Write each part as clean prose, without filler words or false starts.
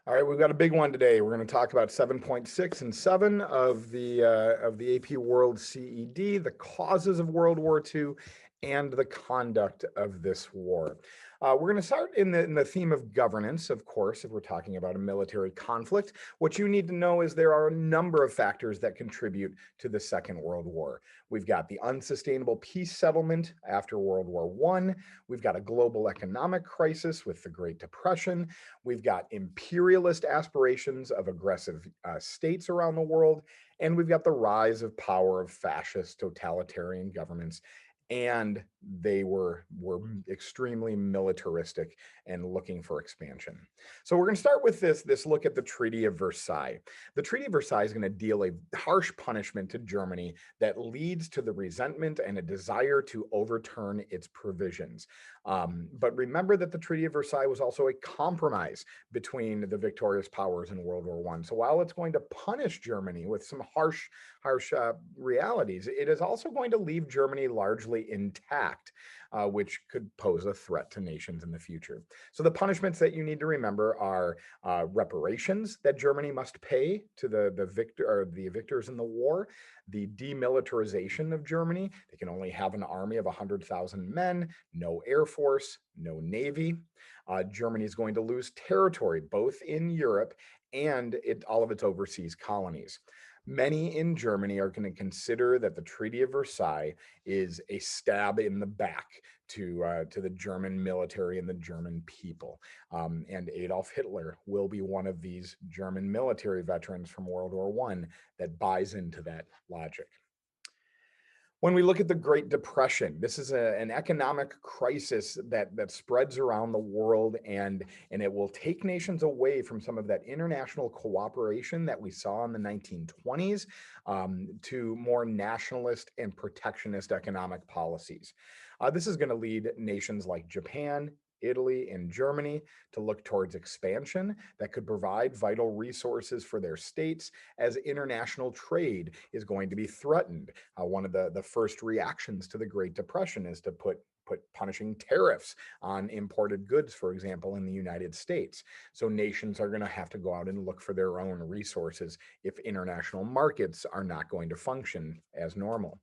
All right, we've got a big one today. We're going to talk about 7.6 and 7 of the AP World CED, the causes of World War II, and the conduct of this war. We're going to start in the theme of governance, of course, if we're talking about a military conflict. What you need to know is there are a number of factors that contribute to the Second World War. We've got the unsustainable peace settlement after World War I. We've got a global economic crisis with the Great Depression. We've got imperialist aspirations of aggressive states around the world, and we've got the rise of power of fascist totalitarian governments. And they were extremely militaristic and looking for expansion. So we're going to start with this look at the Treaty of Versailles. The Treaty of Versailles is going to deal a harsh punishment to Germany that leads to the resentment and a desire to overturn its provisions. But remember that the Treaty of Versailles was also a compromise between the victorious powers in World War I. So while it's going to punish Germany with some harsh realities, it is also going to leave Germany largely intact, which could pose a threat to nations in the future. So the punishments that you need to remember are reparations that Germany must pay to the victors in the war, the demilitarization of Germany. They can only have an army of 100,000 men, no air force, no navy. Germany is going to lose territory both in Europe and all of its overseas colonies. Many in Germany are going to consider that the Treaty of Versailles is a stab in the back to the German military and the German people. And Adolf Hitler will be one of these German military veterans from World War I that buys into that logic. When we look at the Great Depression, this is an economic crisis that spreads around the world, and it will take nations away from some of that international cooperation that we saw in the 1920s to more nationalist and protectionist economic policies. This is going to lead nations like Japan, Italy, and Germany to look towards expansion that could provide vital resources for their states as international trade is going to be threatened. One of the first reactions to the Great Depression is to put punishing tariffs on imported goods, for example, in the United States. So nations are going to have to go out and look for their own resources if international markets are not going to function as normal.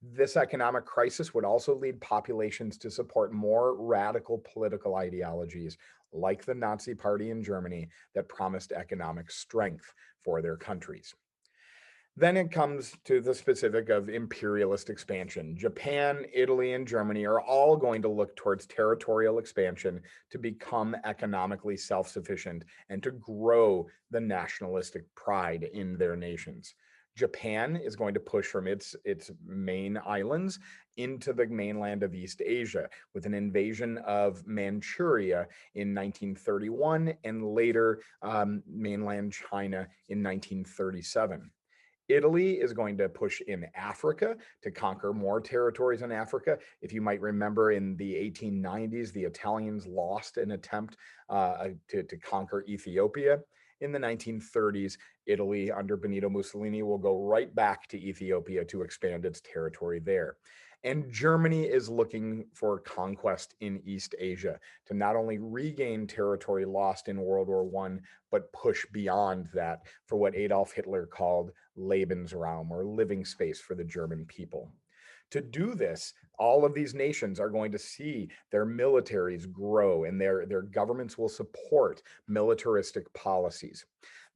This economic crisis would also lead populations to support more radical political ideologies like the Nazi Party in Germany that promised economic strength for their countries. Then it comes to the specific of imperialist expansion. Japan, Italy, and Germany are all going to look towards territorial expansion to become economically self-sufficient and to grow the nationalistic pride in their nations. Japan is going to push from its main islands into the mainland of East Asia with an invasion of Manchuria in 1931 and later mainland China in 1937. Italy is going to push in Africa to conquer more territories in Africa. If you might remember, in the 1890s, the Italians lost an attempt to conquer Ethiopia. In the 1930s, Italy under Benito Mussolini will go right back to Ethiopia to expand its territory there. And Germany is looking for conquest in East Asia to not only regain territory lost in World War I, but push beyond that for what Adolf Hitler called Lebensraum, or living space for the German people. To do this, all of these nations are going to see their militaries grow and their governments will support militaristic policies.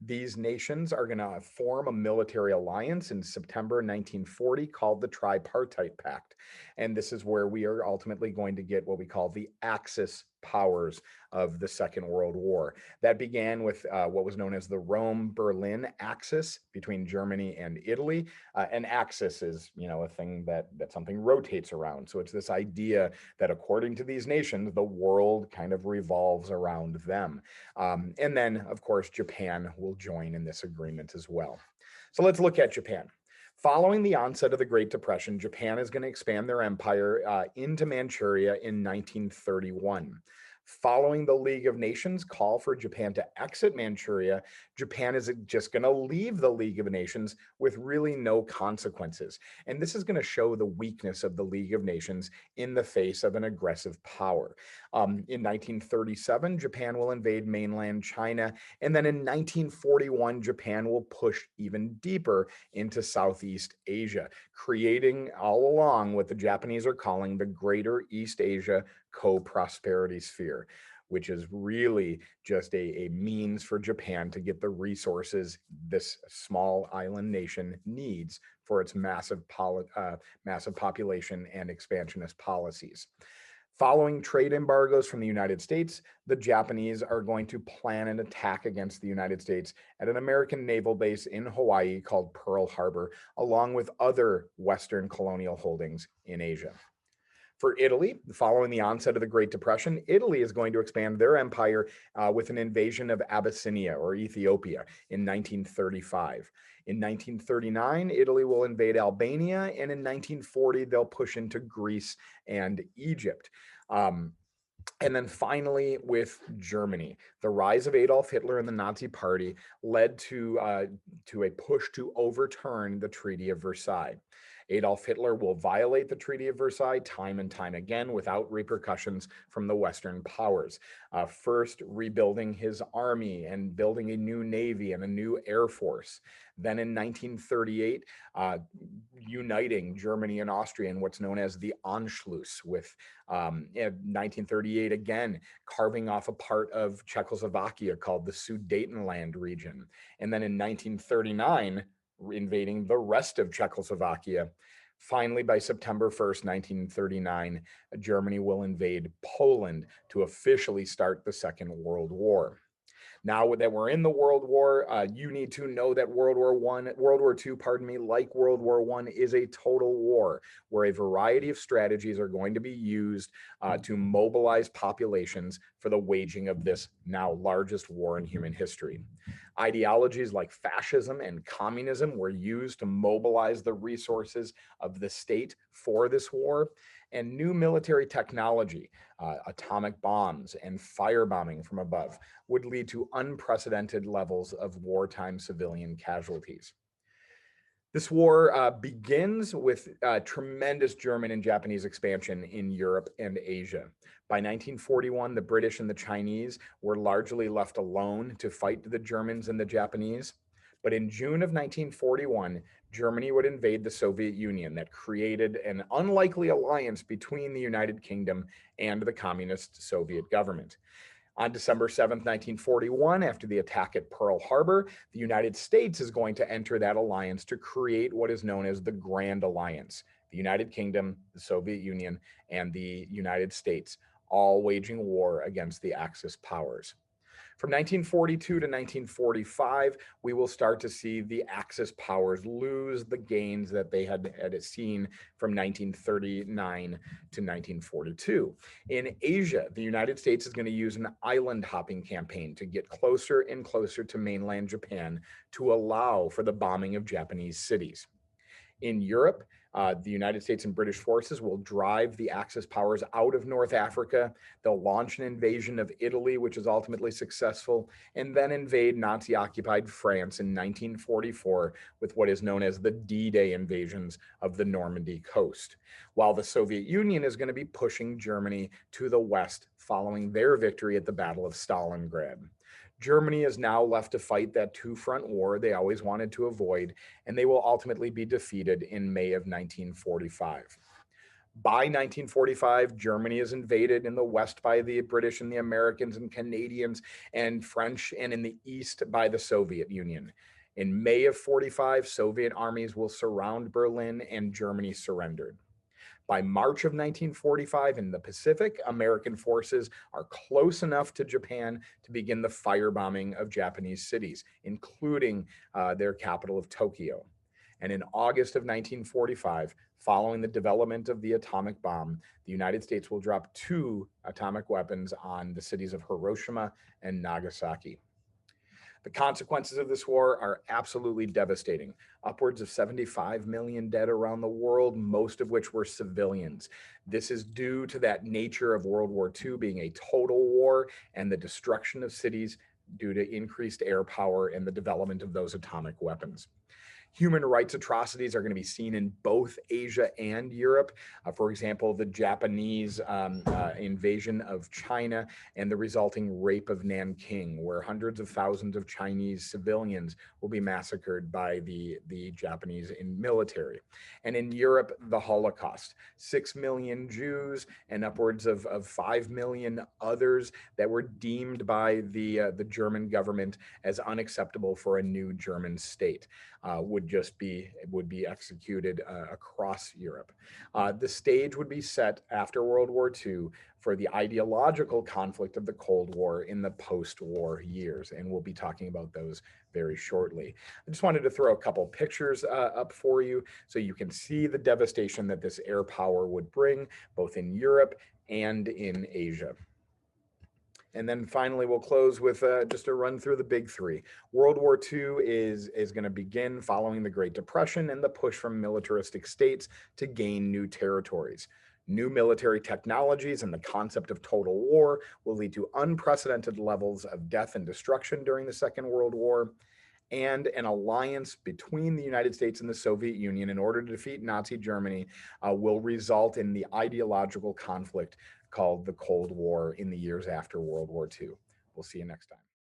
These nations are going to form a military alliance in September 1940 called the Tripartite Pact. And this is where we are ultimately going to get what we call the Axis powers of the Second World War. That began with what was known as the Rome-Berlin axis between Germany and Italy. An axis is, a thing that something rotates around. So it's this idea that according to these nations, the world kind of revolves around them. And then, of course, Japan will join in this agreement as well. So let's look at Japan. Following the onset of the Great Depression, Japan is going to expand their empire into Manchuria in 1931. Following the League of Nations call for Japan to exit Manchuria, Japan is just going to leave the League of Nations with really no consequences. And this is going to show the weakness of the League of Nations in the face of an aggressive power. In 1937, Japan will invade mainland China. And then in 1941, Japan will push even deeper into Southeast Asia, creating all along what the Japanese are calling the Greater East Asia co-prosperity sphere, which is really just a means for Japan to get the resources this small island nation needs for its massive population and expansionist policies. Following trade embargoes from the United States, the Japanese are going to plan an attack against the United States at an American naval base in Hawaii called Pearl Harbor, along with other Western colonial holdings in Asia. For Italy, following the onset of the Great Depression, Italy is going to expand their empire with an invasion of Abyssinia or Ethiopia in 1935. In 1939, Italy will invade Albania, and in 1940, they'll push into Greece and Egypt. And then finally, with Germany, the rise of Adolf Hitler and the Nazi Party led to a push to overturn the Treaty of Versailles. Adolf Hitler will violate the Treaty of Versailles time and time again without repercussions from the Western powers. First, rebuilding his army and building a new navy and a new air force. Then in 1938, uniting Germany and Austria in what's known as the Anschluss, with in 1938 again carving off a part of Czechoslovakia called the Sudetenland region. And then in 1939, invading the rest of Czechoslovakia. Finally, by September 1st, 1939, Germany will invade Poland to officially start the Second World War. Now that we're in the World War, you need to know that World War II, like World War I, is a total war where a variety of strategies are going to be used to mobilize populations for the waging of this now largest war in human history. Ideologies like fascism and communism were used to mobilize the resources of the state for this war, and new military technology, atomic bombs and firebombing from above, would lead to unprecedented levels of wartime civilian casualties. This war begins with tremendous German and Japanese expansion in Europe and Asia. By 1941, the British and the Chinese were largely left alone to fight the Germans and the Japanese. But in June of 1941, Germany would invade the Soviet Union that created an unlikely alliance between the United Kingdom and the communist Soviet government. On December 7th, 1941, after the attack at Pearl Harbor, the United States is going to enter that alliance to create what is known as the Grand Alliance: the United Kingdom, the Soviet Union, and the United States, all waging war against the Axis powers. From 1942 to 1945, we will start to see the Axis powers lose the gains that they had seen from 1939 to 1942. In Asia, the United States is going to use an island hopping campaign to get closer and closer to mainland Japan to allow for the bombing of Japanese cities. In Europe, the United States and British forces will drive the Axis powers out of North Africa. They'll launch an invasion of Italy, which is ultimately successful, and then invade Nazi-occupied France in 1944 with what is known as the D-Day invasions of the Normandy coast, while the Soviet Union is going to be pushing Germany to the west following their victory at the Battle of Stalingrad. Germany is now left to fight that two-front war they always wanted to avoid, and they will ultimately be defeated in May of 1945. By 1945, Germany is invaded in the west by the British and the Americans and Canadians and French, and in the east by the Soviet Union. In May of 45, Soviet armies will surround Berlin and Germany surrendered. By March of 1945 in the Pacific, American forces are close enough to Japan to begin the firebombing of Japanese cities, including their capital of Tokyo. And in August of 1945, following the development of the atomic bomb, the United States will drop 2 atomic weapons on the cities of Hiroshima and Nagasaki. The consequences of this war are absolutely devastating. Upwards of 75 million dead around the world, most of which were civilians. This is due to that nature of World War II being a total war and the destruction of cities due to increased air power and the development of those atomic weapons. Human rights atrocities are going to be seen in both Asia and Europe. For example, the Japanese invasion of China and the resulting rape of Nanking, where hundreds of thousands of Chinese civilians will be massacred by the Japanese military. And in Europe, the Holocaust, 6 million Jews and upwards of 5 million others that were deemed by the German government as unacceptable for a new German state. Would be executed across Europe. The stage would be set after World War II for the ideological conflict of the Cold War in the post-war years, and we'll be talking about those very shortly. I just wanted to throw a couple pictures up for you so you can see the devastation that this air power would bring, both in Europe and in Asia. And then finally, we'll close with just a run through the big three. World War II is going to begin following the Great Depression and the push from militaristic states to gain new territories. New military technologies and the concept of total war will lead to unprecedented levels of death and destruction during the Second World War. And an alliance between the United States and the Soviet Union in order to defeat Nazi Germany will result in the ideological conflict called the Cold War in the years after World War II. We'll see you next time.